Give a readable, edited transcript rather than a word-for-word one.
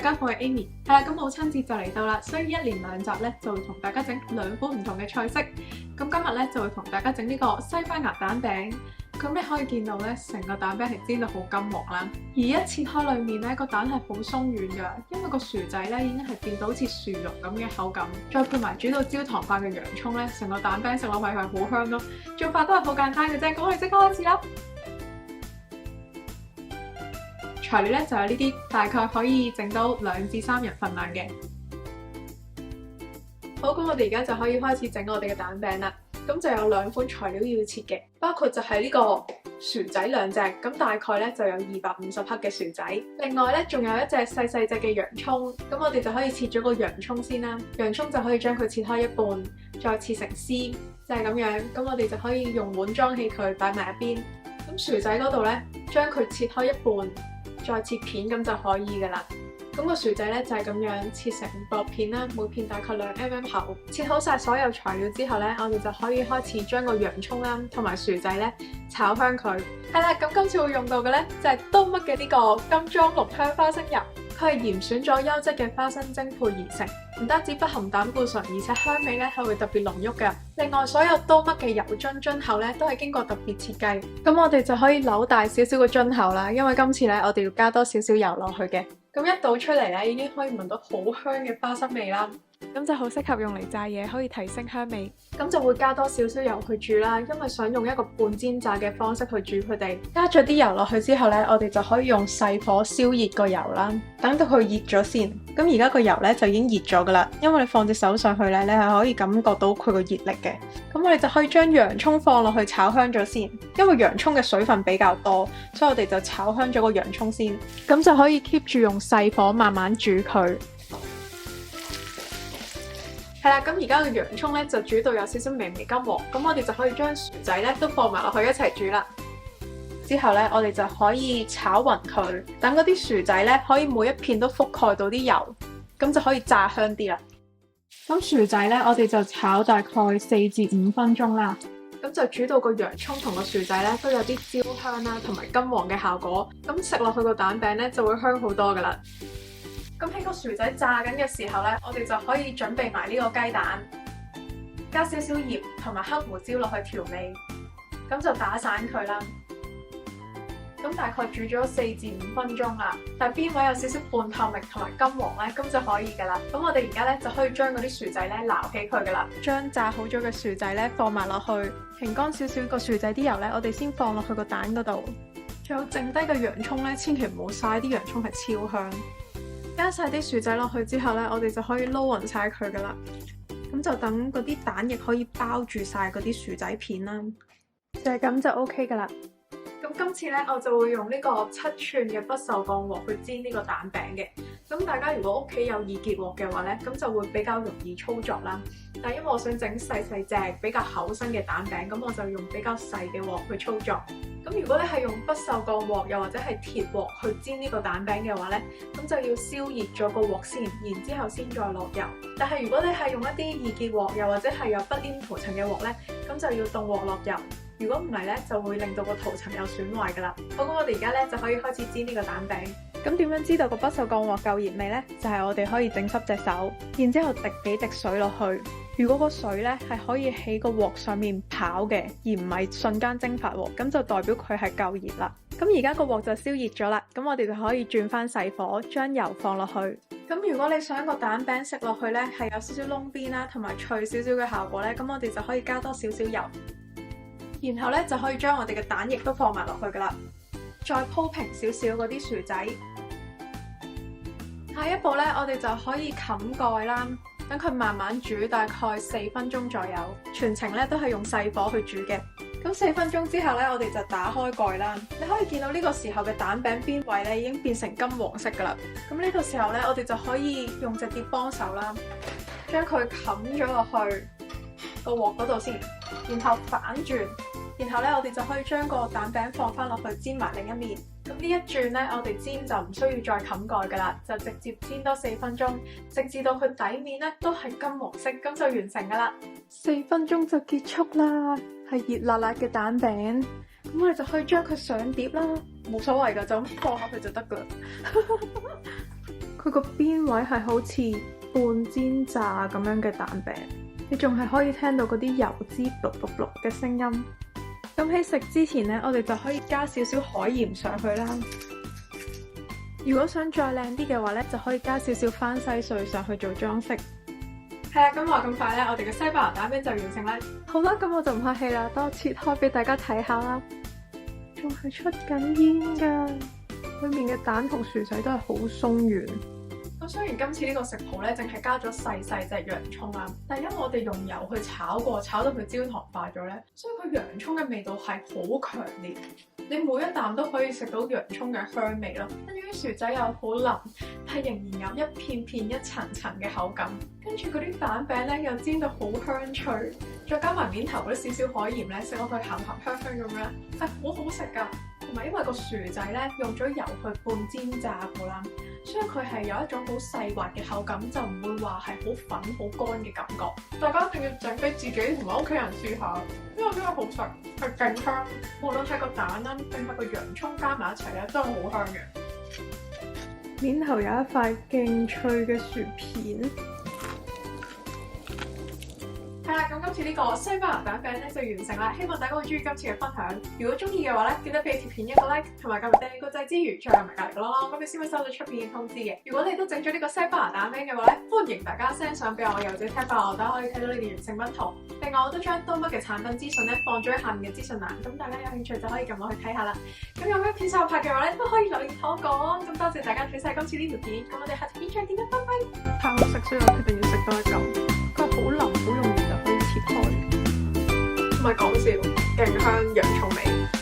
家好，我係 Amy。係啦，咁母親節就嚟到啦，所以一連兩集咧就會同大家整兩款唔同嘅菜式。咁今日咧就會同大家整呢個西班牙蛋餅。咁你可以見到咧，成個蛋餅係煎到好金黃啦，而一切開裡面咧個蛋係好鬆軟㗎，因為個薯仔咧已經係變到好似薯蓉咁嘅口感，再配埋煮到焦糖化嘅洋葱咧，成個蛋餅食落去係好香咯。做法都係好簡單嘅啫，咁我哋即刻開始啦。材料咧就有呢啲，大概可以整到2至3人份量嘅。好，咁我哋而家就可以開始整我哋嘅蛋餅啦。咁就有2款材料要切嘅，包括就係呢個薯仔2隻，咁大概咧就有250克嘅薯仔。另外咧仲有一隻細隻嘅洋葱，咁我哋就可以切咗個洋葱先啦。洋葱就可以將佢切開一半，再切成絲，就係咁樣。咁我哋就可以用碗裝起佢，擺埋一邊。咁薯仔嗰度咧，將佢切開一半，再切片咁就可以噶啦。咁個薯仔咧就係咁樣切成薄片啦，每片大概2mm 厚。切好晒所有材料之後咧，我哋就可以開始將個洋葱啦同埋薯仔咧炒香佢。係啦，咁今次會用到嘅咧就係刀嘜嘅呢個金裝綠香花生油，佢係嚴選咗優質嘅花生精配而成，唔單止不含膽固醇，而且香味咧係會特別濃郁嘅。另外，所有刀嘜嘅油樽口咧都係經過特別設計。咁我哋就可以扭大少少個樽口啦，因為今次咧我哋要加多少少油落去嘅。咁一倒出嚟咧，已經可以聞到好香嘅花生味啦。咁就好適合用嚟炸嘢，可以提升香味。咁就會加多少少油去煮啦，因為想用一個半煎炸嘅方式去煮佢哋。加咗啲油落去之後咧，我哋就可以用細火燒熱個油啦，等到佢熱咗先。咁而家個油咧就已經熱咗噶啦，因為你放隻手上去咧，你係可以感覺到佢個熱力嘅。咁我哋就可以將洋葱放落去炒香咗先，因為洋葱嘅水分比較多，所以我哋就炒香咗個洋葱先。咁就可以 keep 住用細火慢慢煮佢。係啦，咁而家個洋葱咧就煮到有少少微金黃，咁我哋就可以將薯仔咧都放埋落去一齊煮啦。之後咧，我哋就可以炒勻佢，等嗰啲薯仔咧可以每一片都覆蓋到啲油，咁就可以炸香啲啦。咁薯仔咧，我哋就炒大概4至5分鐘啦。咁就煮到個洋葱同個薯仔咧都有啲焦香啦，同埋金黃嘅效果。咁食落去個蛋餅咧就會香好多噶啦。咁喺個薯仔炸緊嘅時候咧，我哋就可以準備埋呢個雞蛋，加少少鹽同埋黑胡椒落去調味，咁就打散佢啦。咁大概煮咗4至5分鐘啦，但係邊位有少少半透明同埋金黃咧，咁就可以噶啦。咁我哋而家咧就可以將嗰啲薯仔咧撈起佢噶啦，將炸好咗嘅薯仔咧放埋落去，停乾少少個薯仔啲油咧，我哋先放落去個蛋嗰度。仲有剩低嘅洋葱咧，千祈唔好嘥，啲洋葱係超香。加晒啲薯仔落去之後咧，我哋就可以撈勻晒佢噶啦。咁就等嗰啲蛋液可以包住晒嗰啲薯仔片啦，就係咁就 OK 噶啦。咁今次咧，我就會用呢個7寸嘅不鏽鋼鑊去煎呢個蛋餅嘅。咁大家如果屋企有易潔鑊嘅話咧，咁就會比較容易操作啦。但係因為我想整細隻比較厚身嘅蛋餅，咁我就用比較細嘅鑊去操作。咁如果你係用不鏽鋼鑊又或者係鐵鑊去煎呢個蛋餅嘅話咧，咁就要燒熱咗個鑊先，然之後先再落油。但係如果你係用一啲易潔鑊又或者係有不黏塗層嘅鑊咧，咁就要凍鑊落油。如果唔係咧，就會令到個塗層有損壞噶啦。好，咁我哋而家咧就可以開始煎呢個蛋餅。咁點樣知道個不鏽鋼鑊夠熱未呢？就係我哋可以整濕隻手，然之後滴幾滴水落去。如果個水咧係可以喺個鑊上面跑嘅，而唔係瞬間蒸發喎，咁就代表佢係夠熱啦。咁而家個鑊就燒熱咗啦，咁我哋就可以轉翻細火，將油放落去。咁如果你想個蛋餅食落去咧係有少少窿邊啦，同埋脆少少嘅效果咧，咁我哋就可以加多少少油。然後咧就可以將我哋嘅蛋液都放埋落去噶啦，再鋪平少少嗰啲薯仔。下一步咧，我哋就可以冚蓋啦，等佢慢慢煮，大概4分鐘左右。全程咧都係用細火去煮嘅。咁4分鐘之後咧，我哋就打開蓋啦。你可以見到呢個時候嘅蛋餅邊位咧已經變成金黃色噶啦。咁呢個時候咧，我哋就可以用隻碟幫手啦，將佢冚咗落去個鑊嗰度先，然後反轉。然後咧，我哋就可以將個蛋餅放翻落去煎埋另一面。咁呢一轉咧，我哋煎就唔需要再冚蓋噶啦，就直接煎多4分鐘，直至到佢底面咧都係金黃色，咁就完成噶啦。4分鐘就結束啦，係熱辣辣嘅蛋餅。咁我哋就可以將佢上碟啦，冇所謂噶，就咁放落去就得噶啦。佢個邊位係好似半煎炸咁樣嘅蛋餅，你仲係可以聽到嗰啲油脂碌碌碌嘅聲音。咁喺食之前呢，我哋就可以加少少海鹽上去啦。如果想再靚啲嘅話呢，就可以加少少番西碎上去做裝飾。係啦，咁話咁快呢，我哋嘅西班牙蛋餅就完成啦。好啦，咁我就唔客氣啦，等我切開俾大家睇下啦。仲係出緊煙㗎，裏面嘅蛋同薯仔都係好鬆軟。咁雖然今次呢個食譜咧，淨係加咗細細隻洋葱啦，但係因為我哋用油去炒過，炒到佢焦糖化咗咧，所以佢洋葱嘅味道係好強烈。你每一啖都可以食到洋葱嘅香味咯，跟住啲薯仔又好腍，係仍然有一片片一層層嘅口感。跟住嗰啲蛋餅咧又煎到好香脆，再加埋面頭嗰啲少少海鹽咧，食落去鹹鹹香香咁樣，係好好食㗎。同埋因為個薯仔咧用咗油去半煎炸過啦，所以佢係有一種好細滑嘅口感，就唔會話係好粉好乾嘅感覺。大家一定要整俾自己同埋屋企人試下，因為真係好食，係勁香。無論係個蛋啦，定係個洋葱加埋一齊咧，真係好香嘅。面頭有一塊勁脆嘅薯片。係啦，咁今次呢個西班牙蛋餅咧就完成啦，希望大家會中意今次嘅分享。如果中意嘅話咧，記得俾條片一個 like， 同埋撳埋訂閱個掣之餘，再撳埋隔離個啷啷，咁你先會收到出片嘅通知嘅。如果你都整咗呢個西班牙蛋餅嘅話咧，歡迎大家 send 相俾我，又或者 tag 我，大家可以睇到你哋完成品圖。另外我都將多乜嘅產品資訊咧放咗喺下面嘅資訊欄，咁大家有興趣就可以撳落去睇下啦。咁有咩片想我拍嘅話咧，都可以留言同我講。咁多謝大家睇晒今次呢條片，咁我哋下條片再見啦，拜拜。太好食，所以我決定要食多一嚿。佢好腍，好容易就可以切開，唔係講笑，勁香洋葱味。